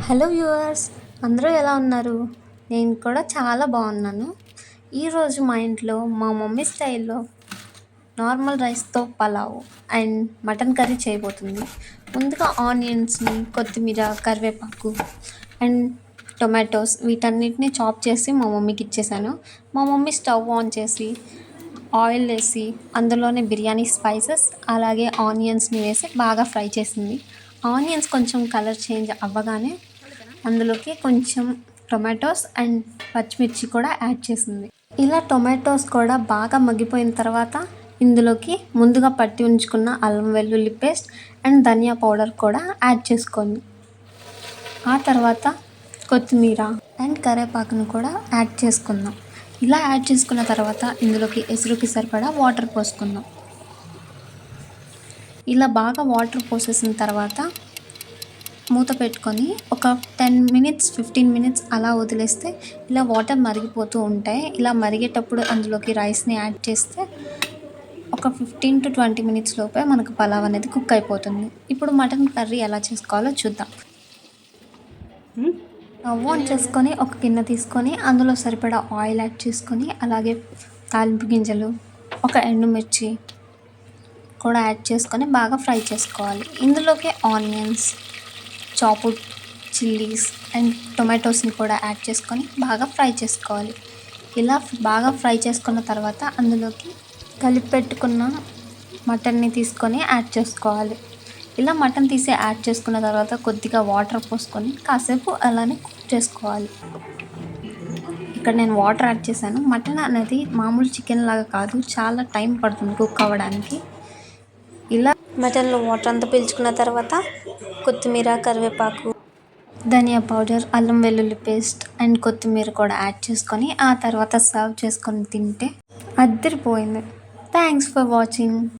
Hello viewers, అందరూ ఎలా ఉన్నారు? నేను కూడా చాలా బాగున్నాను. ఈరోజు మా ఇంట్లో మా మమ్మీ స్టైల్లో నార్మల్ రైస్తో పలావ్ అండ్ మటన్ కర్రీ చేయబోతుంది. ముందుగా ఆనియన్స్ని, కొత్తిమీర, కరివేపాకు అండ్ టొమాటోస్ వీటన్నిటిని చాప్ చేసి మా మమ్మీకి ఇచ్చేసాను. మా మమ్మీ స్టవ్ ఆన్ చేసి ఆయిల్ వేసి అందులోనే బిర్యానీ స్పైసెస్ అలాగే ఆనియన్స్ని వేసి బాగా ఫ్రై చేసింది. ఆనియన్స్ కొంచెం కలర్ చేంజ్ అవ్వగానే అందులోకి కొంచెం టొమాటోస్ అండ్ పచ్చిమిర్చి కూడా యాడ్ చేసింది. ఇలా టొమాటోస్ కూడా బాగా మగ్గిపోయిన తర్వాత ఇందులోకి ముందుగా పట్టి ఉంచుకున్న అల్లం వెల్లుల్లి పేస్ట్ అండ్ ధనియా పౌడర్ కూడా యాడ్ చేసుకోండి. ఆ తర్వాత కొత్తిమీర అండ్ కరివేపాకును కూడా యాడ్ చేసుకుందాం. ఇలా యాడ్ చేసుకున్న తర్వాత ఇందులోకి ఎసురుకి సరిపడా వాటర్ పోసుకుందాం. ఇలా బాగా వాటర్ పోసేసిన తర్వాత మూత పెట్టుకొని ఒక 10 మినిట్స్ 15 మినిట్స్ అలా వదిలేస్తే ఇలా వాటర్ మరిగిపోతూ ఉంటాయి. ఇలా మరిగేటప్పుడు అందులోకి రైస్ని యాడ్ చేస్తే ఒక 15 to 20 మినిట్స్ లోపే మనకు పలావ్ అనేది కుక్ అయిపోతుంది. ఇప్పుడు మటన్ కర్రీ ఎలా చేసుకోవాలో చూద్దాం. స్టవ్ ఆన్ చేసుకొని ఒక గిన్నె తీసుకొని అందులో సరిపడా ఆయిల్ యాడ్ చేసుకొని అలాగే తాలింపు గింజలు, ఒక ఎండుమిర్చి కూడా యాడ్ చేసుకొని బాగా ఫ్రై చేసుకోవాలి. ఇందులోకి ఆనియన్స్, చాప్డ్ చిల్లీస్ అండ్ టొమాటోస్ని కూడా యాడ్ చేసుకొని బాగా ఫ్రై చేసుకోవాలి. ఇలా బాగా ఫ్రై చేసుకున్న తర్వాత అందులోకి కలిపి పెట్టుకున్న మటన్ని తీసుకొని యాడ్ చేసుకోవాలి. ఇలా మటన్ తీసి యాడ్ చేసుకున్న తర్వాత కొద్దిగా వాటర్ పోసుకొని కాసేపు అలానే కుక్ చేసుకోవాలి. ఇక్కడ నేను వాటర్ యాడ్ చేశాను. మటన్ అనేది మామూలు చికెన్ లాగా కాదు, చాలా టైం పడుతుంది కుక్ అవ్వడానికి. ఇలా మటన్లో వాటర్ అంతా పీల్చుకున్న తర్వాత కొత్తిమీర, కరివేపాకు, ధనియా పౌడర్, అల్లం వెల్లుల్లి పేస్ట్ అండ్ కొత్తిమీర కూడా యాడ్ చేసుకొని ఆ తర్వాత సర్వ్ చేసుకొని తింటే అదిరిపోయింది. Thanks for watching.